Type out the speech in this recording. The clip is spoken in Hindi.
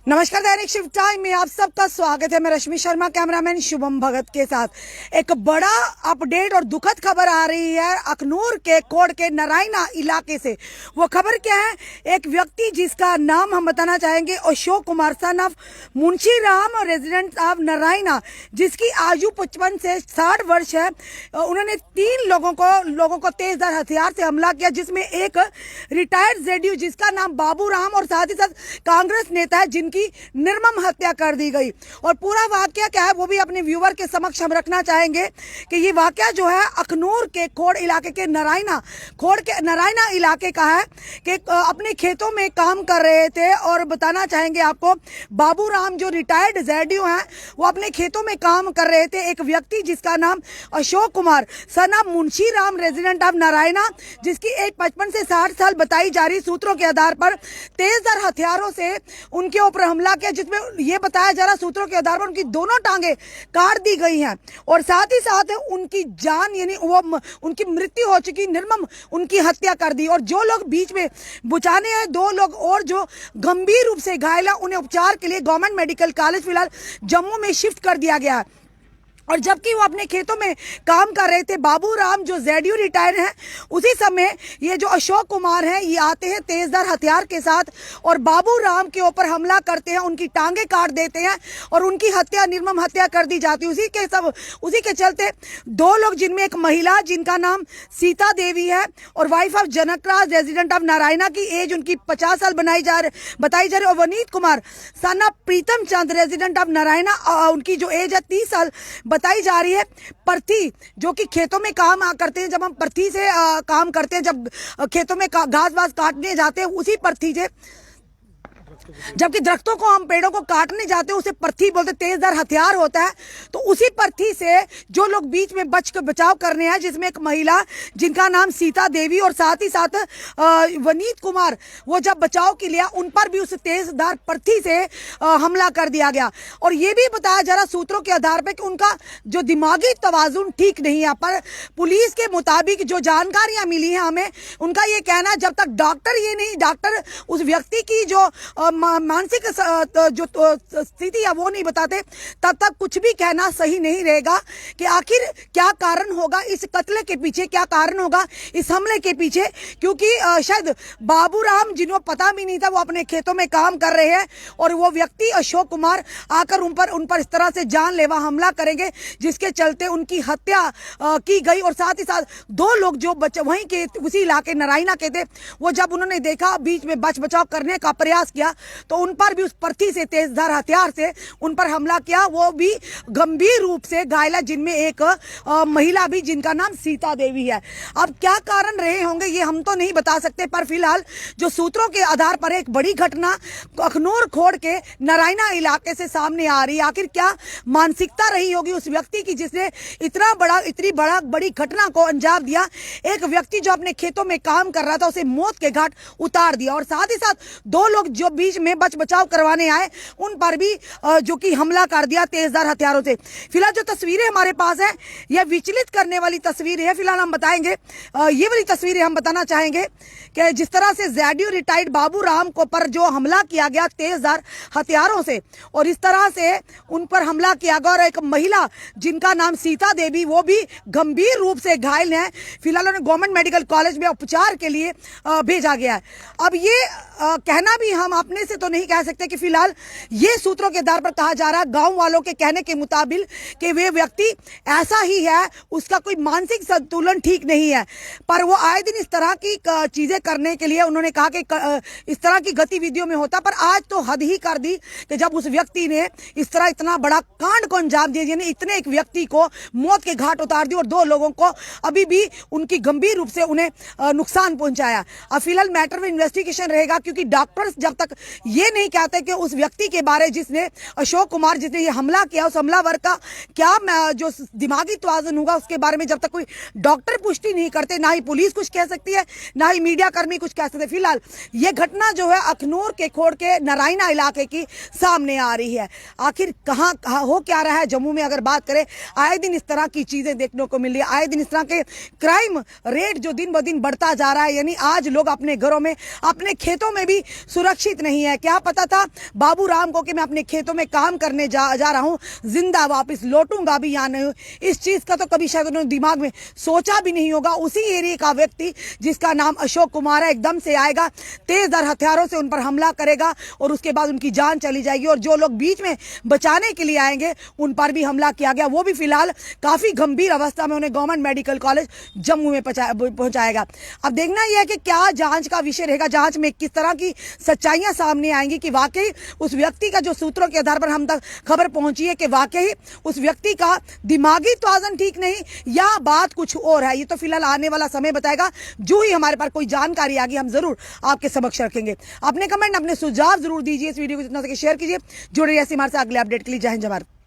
नमस्कार, दैनिक शिफ्ट टाइम में आप सबका स्वागत है। मैं रश्मि शर्मा, कैमरामैन शुभम भगत के साथ। एक बड़ा अपडेट और दुखद खबर आ रही है अखनूर के कोट के नारायणा इलाके से। वो खबर क्या है? एक व्यक्ति जिसका नाम हम बताना चाहेंगे Ashok Kumar son of Munshi Ram, resident of Narayana, जिसकी आयु 55 से 60 वर्ष है। उन्होंने 3 लोगों को तेजधार हथियार से हमला किया, जिसमें एक रिटायर्ड जेडीयू जिसका नाम बाबू राम और साथ ही साथ कांग्रेस नेता है जिनकी निर्मम हत्या कर दी गई। और पूरा वाकया क्या है वो भी अपने व्यूअर के समक्ष हम रखना चाहेंगे कि ये वाकया जो है अखनूर के खोड़ इलाके के नारायणा इलाके का है कि अपने खेतों में काम कर रहे थे। और बताना चाहेंगे आपको, बाबू राम जो रिटायर्ड जेडीयू हैं वो अपने खेतों में काम कर रहे थे। एक व्यक्ति जिसका नाम Ashok Kumar son of Munshi Ram, resident of Narayana, जिसकी एज 55 से 60 साल बताई जा रही, सूत्रों के आधार पर तेजधार हथियारों से उनके ऊपर हमला किया, जिसमें यह बताया जा रहा सूत्रों के आधार पर उनकी दोनों टांगे काट दी गई हैं और साथ ही साथ उनकी जान यानी वो उनकी मृत्यु हो चुकी, निर्मम उनकी हत्या कर दी। और जो लोग बीच में बुझाने हैं, 2 लोग और जो गंभीर रूप से घायल हैं, उन्हें उपचार के लिए गवर्नमेंट मेडिकल कॉलेज फिलहाल जम्मू में शिफ्ट कर दिया गया है। और जबकि वो अपने खेतों में काम कर रहे थे, बाबू राम जो जेडीयू रिटायर्ड हैं, उसी समय ये जो अशोक कुमार हैं ये आते हैं तेजधार हथियार के साथ और बाबू राम के ऊपर हमला करते हैं, उनकी टांगे काट देते हैं और उनकी हत्या, निर्मम हत्या कर दी जाती है। उसी के चलते 2 लोग, जिनमें एक महिला जिनका नाम सीता देवी है और wife of Janakraj, resident of Narayana, की एज उनकी 50 साल बताई जा रही, और Vaneet Kumar son of Pritam Chand, resident of Narayana, उनकी जो एज है 30 साल बताई जा रही है। प्रथी जो कि खेतों में काम करते हैं, जब हम प्रथी से काम करते हैं, जब खेतों में घास वास काटने जाते हैं, उसी प्रथी से, जबकि दरख्तों को हम पेड़ों को काटने जाते हैं उसे प्रथी बोलते, तेजधार हथियार होता है। तो उसी प्रथी से जो लोग बीच में बचाव करने हैं, जिसमें एक महिला जिनका नाम सीता देवी और साथ ही साथ वनीत कुमार, वो जब बचाव के लिए उन पर भी उस तेजधार प्रथी से हमला कर दिया गया। और ये भी बताया जा रहा सूत्रों के आधार पर कि उनका जो दिमागी तवाजुन ठीक नहीं है। पर पुलिस के मुताबिक जो जानकारियां मिली हैं हमें, उनका ये कहना है जब तक डॉक्टर उस व्यक्ति की जो मानसिक जो स्थिति है वो नहीं बताते, तब तक कुछ भी कहना सही नहीं रहेगा कि आखिर क्या कारण होगा इस कत्ल के पीछे, क्या कारण होगा इस हमले के पीछे। क्योंकि शायद बाबू राम, जिन्हों पता भी नहीं था, वो अपने खेतों में काम कर रहे हैं और वो व्यक्ति अशोक कुमार आकर उन पर इस तरह से जानलेवा हमला करेंगे, जिसके चलते उनकी हत्या की गई। और साथ ही साथ 2 लोग जो वहीं के उसी इलाके नारायणा के थे, वो जब उन्होंने देखा, बीच में बचाव करने का प्रयास किया, तो उन पर भी उस प्रथी से, तेजधार हथियार से उन पर हमला किया। वो भी गंभीर रूप से घायल है, जिनमें एक महिला भी जिनका नाम सीता देवी है। अब क्या कारण रहे होंगे ये हम तो नहीं बता सकते, पर फिलहाल जो सूत्रों के आधार पर एक बड़ी घटना अखनूर खोड़ के नारायणा इलाके से सामने आ रही है। आखिर क्या मानसिकता रही होगी उस व्यक्ति की जिसने इतनी बड़ी घटना को अंजाम दिया। एक व्यक्ति जो अपने खेतों में काम कर रहा था, उसे मौत के घाट उतार दिया। और साथ ही साथ 2 लोग जो बीच में बचाव करवाने आए, उन पर भी जो कि हमला कर दिया तेजधार हथियारों से। फिलहाल जो तस्वीरें हमारे पास है, यह विचलित करने वाली तस्वीर है। फिलहाल हम बताएंगे, ये वाली तस्वीरें हम बताना चाहेंगे कि जिस तरह से जेडीयू रिटायर्ड बाबू राम को पर जो हमला किया गया तेजधार हथियारों से, और इस तरह से उन पर हमला किया गया, और एक महिला जिनका नाम सीता देवी, वो भी गंभीर रूप से घायल है। फिलहाल उन्हें गवर्नमेंट मेडिकल कॉलेज में उपचार के लिए भेजा गया है। अब ये कहना भी हम अपने से तो नहीं कह सकते कि फिलहाल ये सूत्रों के आधार पर कहा जा रहा है, गांव वालों के कहने के मुताबिक, कि वे व्यक्ति ऐसा ही है, उसका कोई मानसिक संतुलन ठीक नहीं है। पर वो आए दिन इस तरह की चीजें करने के लिए, उन्होंने कहा कि इस तरह की गतिविधियों में होता, पर आज तो हद ही कर दी कि जब उस व्यक्ति ने इस तरह इतना बड़ा कांड को अंजाम दिया, यानी इतने एक व्यक्ति को मौत के घाट उतार दी और 2 लोगों को अभी भी उनकी गंभीर रूप से उन्हें नुकसान पहुंचाया। अब फिलहाल मैटर में इन्वेस्टिगेशन रहेगा, क्योंकि डॉक्टर्स जब तक ये नहीं कहते कि उस व्यक्ति के बारे जिसने अशोक कुमार जिसने ये हमला किया, उस हमलावर का क्या जो दिमागी तवाज़ुन होगा, उसके बारे में जब तक कोई डॉक्टर पुष्टि नहीं करते, ना ही पुलिस कुछ कह सकती है, ना ही मीडिया कर्मी कुछ कह सकते। फिलहाल ये घटना जो है अखनूर के खोड़ के नारायणा इलाके की सामने आ रही है। आखिर कहाँ हो क्या रहा है जम्मू में, अगर बात करें, आए दिन इस तरह की चीजें देखने को मिल रही है। आए दिन इस तरह के क्राइम रेट जो दिन ब दिन बढ़ता जा रहा है, यानी आज लोग अपने घरों में, अपने खेतों में भी सुरक्षित नहीं नहीं है। क्या पता था बाबू राम को कि मैं अपने खेतों में काम करने जा रहा हूँ, जिंदा वापस लौटूंगा भी या नहीं। इस चीज का तो कभी शायद उन्होंने दिमाग में सोचा भी नहीं होगा। उसी एरिया का व्यक्ति जिसका नाम अशोक कुमार है एकदम से आएगा, तेजधार हथियारों से उन पर हमला करेगा और उसके बाद उनकी जान चली जाएगी। और जो लोग बीच में बचाने के लिए आएंगे उन पर भी हमला किया गया। वो भी फिलहाल काफी गंभीर अवस्था में उन्हें गवर्नमेंट मेडिकल कॉलेज जम्मू में पहुंचाएगा। अब देखना यह है कि क्या जांच का विषय रहेगा, जांच में किस तरह की सच्चाइयां सामने आएंगी कि वाकई उस व्यक्ति का, जो सूत्रों के आधार पर हम तक खबर पहुंची है कि वाकई उस व्यक्ति का दिमागी तवाज़ुन ठीक नहीं या बात कुछ और है। ये तो फिलहाल आने वाला समय बताएगा। जो ही हमारे पास कोई जानकारी आ गई हम जरूर आपके समक्ष रखेंगे। अपने कमेंट, अपने सुझाव जरूर दीजिए। इस वीडियो को जितना सके शेयर कीजिए। जुड़े रहिए हमारे साथ अगले अपडेट के लिए। जय हिंद, जय भारत।